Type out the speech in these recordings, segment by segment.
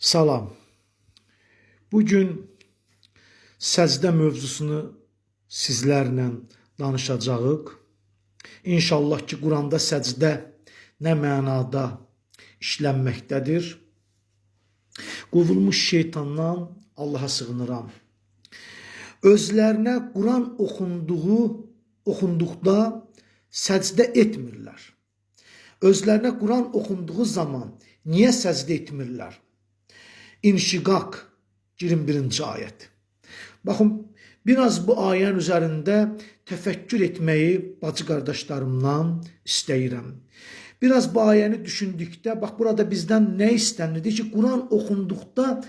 Salam. Bugün səcdə mövzusunu sizlərlə danışacağıq. İnşallah ki, Quranda səcdə nə mənada işlənməkdədir. Qovulmuş şeytandan Allaha sığınıram. Özlərinə Quran oxunduqda səcdə etmirlər. Özlərinə Quran oxunduğu zaman niyə səcdə etmirlər? İnşiqaq 21-ci ayət. Baxın, biraz bu ayənin üzərində təfəkkür etməyi bacı qardaşlarımdan istəyirəm. Biraz bu ayəni düşündükdə, bax burada bizdən nə istənildi ki, Quran oxunduqda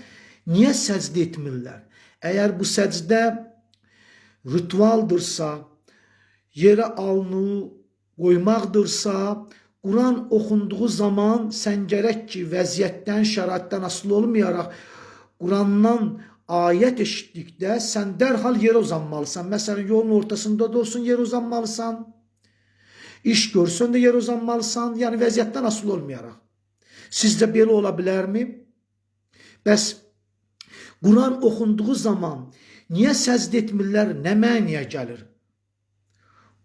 niyə səcdə etmirlər? Əgər bu səcdə ritualdırsa, yerə alnı qoymaqdırsa, Quran oxunduğu zaman sən gərək ki, vəziyyətdən, şəraitdən asılı olmayaraq Qurandan ayət eşitdikdə sən dərhal yerə uzanmalısan. Məsələn, yolun ortasında da olsun yerə uzanmalısan. İş görsən də yerə uzanmalısan. Yəni, vəziyyətdən asılı olmayaraq. Sizcə belə ola bilərmi? Bəs Quran oxunduğu zaman niyə səcdə etmirlər, nə məniyə gəlir?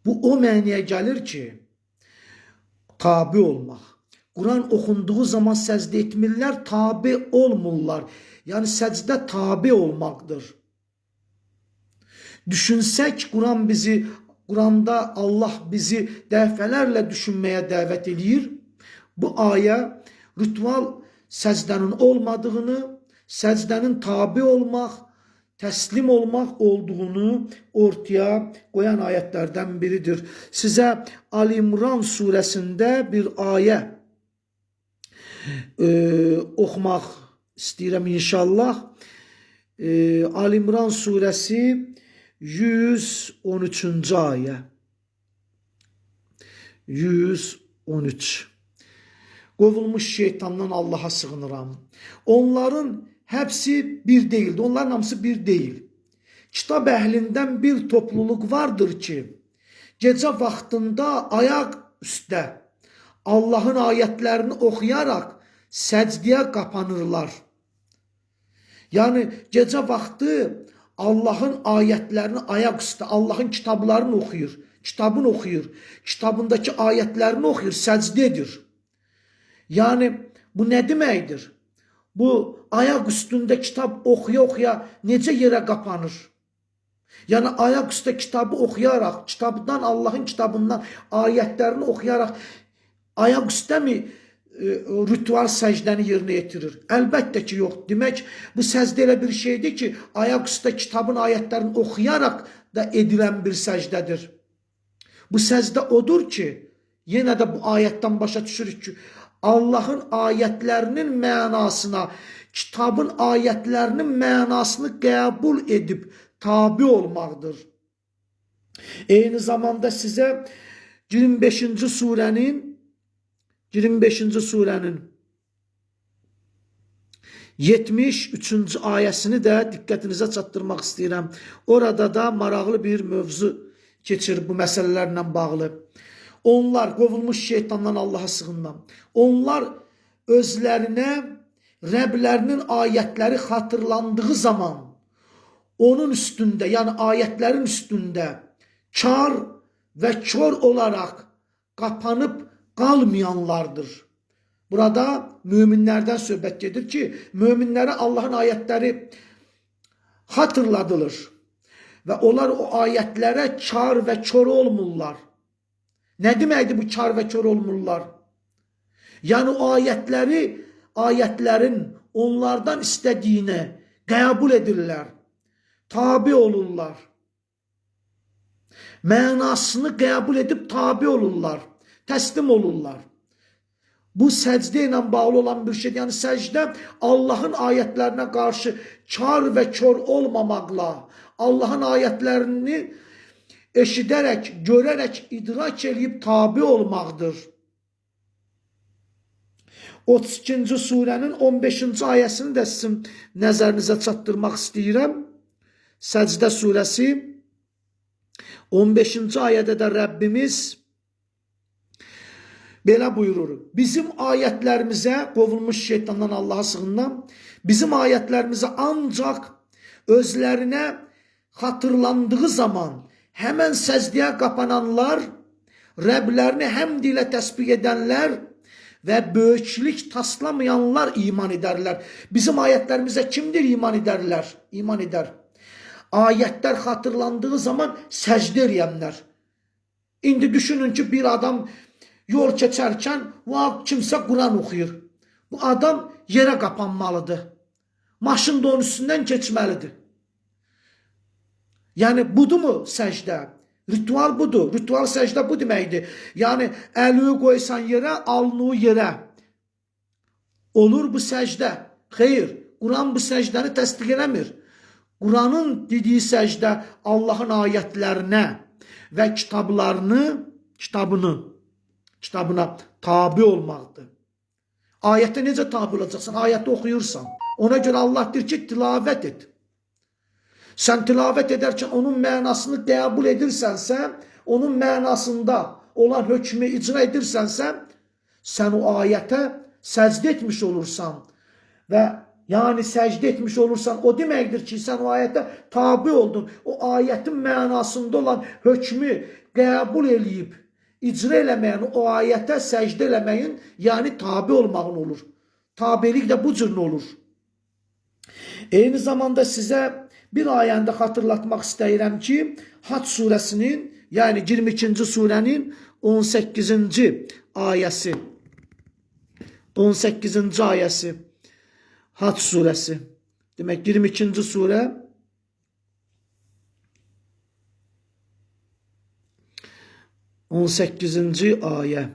Bu o məniyə gəlir ki, tabi olmaq. Quran oxunduğu zaman səcdə etmirlər, tabi olmurlar. Yəni səcdə tabi olmaqdır. Düşünsək, Quranda Allah bizi dəfələrlə düşünməyə dəvət edir. Bu ayə ritual səcdənin olmadığını, səcdənin tabi olmaq, təslim olmaq olduğunu ortaya qoyan ayətlərdən biridir. Sizə Ali İmran surəsində bir ayə oxumaq istəyirəm inşallah. Ali İmran surəsi 113-cü ayə. 113. Qovulmuş şeytandan Allaha sığınıram. Onların hepsi bir değildi. Onların hamısı bir değil. Kitab əhlindən bir topluluq vardır ki, gecə vaxtında ayaq üstə Allahın ayətlərini oxuyaraq səcdiyə qapanırlar. Yəni, gecə vaxtı Allahın ayətlərini ayaq üstə, Allahın kitablarını oxuyur, kitabını oxuyur, kitabındakı ayətlərini oxuyur, səcdə edir. Yəni, bu nə deməkdir? Bu ayaq üstündə kitab oxuya-oxuya necə yerə qapanır? Yəni ayaq üstə kitabı oxuyaraq, kitabdan, Allahın kitabından ayətlərini oxuyaraq ayaq üstə mi ritual səcdəni yerinə yetirir? Əlbəttə ki, yox. Demək, bu səcdə elə bir şeydir ki, ayaq üstə kitabın ayətlərini oxuyaraq da edilən bir səcdədir. Bu səcdə odur ki, yenə də bu ayətdən başa düşürük ki, Allahın ayətlərinin mənasına, kitabın ayətlərinin mənasını qəbul edib tabi olmaqdır. Eyni zamanda sizə 25-ci surənin 73-cü ayəsini də diqqətinizə çatdırmaq istəyirəm. Orada da maraqlı bir mövzu keçir bu məsələlərlə bağlı. Onlar, qovulmuş şeytandan Allaha sığınıram. Onlar özlərinə Rəblərinin ayətləri xatırlandığı zaman onun üstündə, yəni ayətlərin üstündə kar və kör olaraq qapanıb qalmayanlardır. Burada möminlərdən söhbət gedir ki, möminlərə Allahın ayətləri xatırladılır və onlar o ayətlərə kar və kör olmurlar. Nə deməkdir bu kar və kör olmurlar? Yəni o ayətlərin onlardan istədiyini qəbul edirlər, tabi olurlar. Mənasını qəbul edib tabi olurlar, təslim olurlar. Bu səcdə ilə bağlı olan bir şeydir. Yəni səcdə Allahın ayətlərinə qarşı kar və kör olmamaqla, Allahın ayətlərini eşidərək, görərək, idrak edib tabi olmaqdır. 32-ci surənin 15-ci ayəsini də sizin nəzərinizə çatdırmaq istəyirəm. Səcdə surəsi 15-ci ayədə də Rəbbimiz belə buyurur. Bizim ayətlərimizə, qovulmuş şeytandan Allaha sığınıram, bizim ayətlərimizə ancaq özlərinə xatırlandığı zaman həmən səcdəyə qapananlar, Rəblərini həmd ilə təsbih edənlər və böyüklük taslamayanlar iman edərlər. Bizim ayətlərimizə kimdir iman edərlər? İman edər. Ayətlər xatırlandığı zaman səcdə edənlər. İndi düşünün ki, bir adam yol keçərkən kimsə Quran oxuyur. Bu adam yerə qapanmalıdır. Maşın da onun üstündən keçməlidir. Yəni budurmu səcdə? Ritual budur. Ritual səcdə bu deməkdir. Yəni əli qoysan yerə, alnını yerə. Olur bu səcdə? Xeyr. Quran bu səcdəni təsdiq eləmir. Quranın dediyi səcdə Allahın ayətlərinə və kitabına tabi olmaqdır. Ayətə necə tabi olacaqsan? Ayəti oxuyursan. Ona görə Allah deyir ki, tilavət et. Sən tilavət edərkən onun mənasını qəbul edirsənsə, onun mənasında olan hökmü icra edirsənsə, sən o ayətə səcdə etmiş olursan. Və yəni səcdə etmiş olursan, o deməkdir ki, sən o ayətə tabi oldun. O ayətin mənasında olan hökmü qəbul eləyib, icra eləməyin, o ayətə səcdə eləməyin, yəni tabi olmağın olur. Tabilik də bu cür olur. Eyni zamanda sizə bir ayəndə xatırlatmaq istəyirəm ki, Hac surəsinin, yəni 22-ci surənin 18-ci ayəsi. 18-ci ayəsi. Hac surəsi. Demək 22-ci surə 18-ci ayə.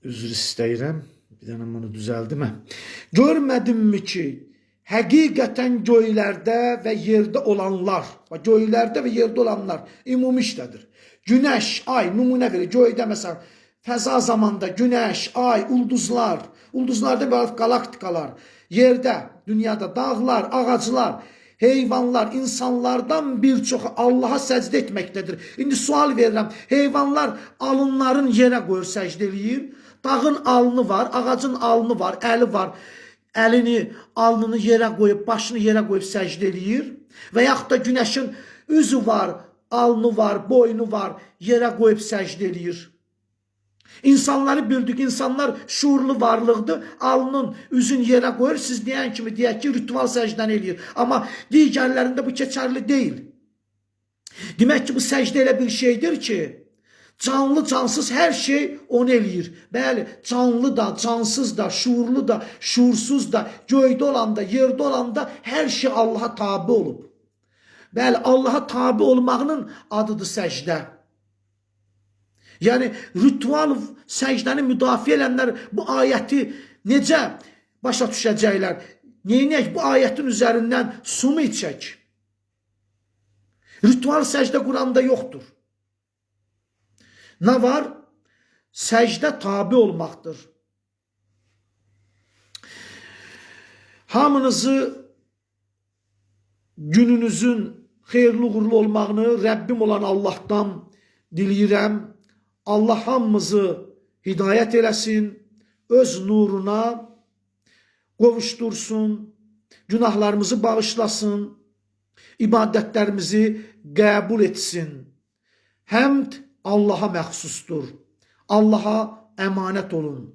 Üzr istəyirəm. Bir dənə bunu düzəldim. Görmədimmi ki, həqiqətən göylərdə və yerdə olanlar, göylərdə və yerdə olanlar ümumi işlədir. Günəş, ay, nümunə verir. Göydə məsələn, fəza zamanda günəş, ay, ulduzlar, ulduzlarda və qalaktikalar, yerdə, dünyada dağlar, ağaclar, heyvanlar, insanlardan bir çoxu Allaha səcdə etməkdədir. İndi sual verirəm, heyvanlar alınların yerə qoyur, səcdə eləyir. Dağın alnı var, ağacın alnı var, əli var. Əlini, alnını yerə qoyub, başını yerə qoyub səcdə eləyir. Və yaxud da günəşin üzü var, alnı var, boynu var, yerə qoyub səcdə eləyir. İnsanları bildik, insanlar şuurlu varlıqdır, alnın, üzün yerə qoyur, siz deyən kimi deyək ki, ritual səcdən eləyir. Amma digərlərində bu keçərli deyil. Demək ki, bu səcdə elə bir şeydir ki, canlı, cansız hər şey onu eləyir. Bəli, canlı da, cansız da, şuurlu da, şuursuz da, göydə olanda, yerdə olanda hər şey Allaha tabi olub. Bəli, Allaha tabi olmağının adıdır səcdə. Yəni, ritual səcdəni müdafiə edənlər bu ayəti necə başa düşəcəklər? Neynək? Bu ayətin üzərindən su mu içək? Ritual səcdə Quranda yoxdur. Nə var? Səcdə tabi olmaqdır. Hamınızı gününüzün xeyirli uğurlu olmağını Rəbbim olan Allahdan diləyirəm. Allah hamımızı hidayət eləsin, öz nuruna qovuştursun, günahlarımızı bağışlasın, ibadətlərimizi qəbul etsin. Həmd Allaha məxsusdur. Allaha əmanət olun.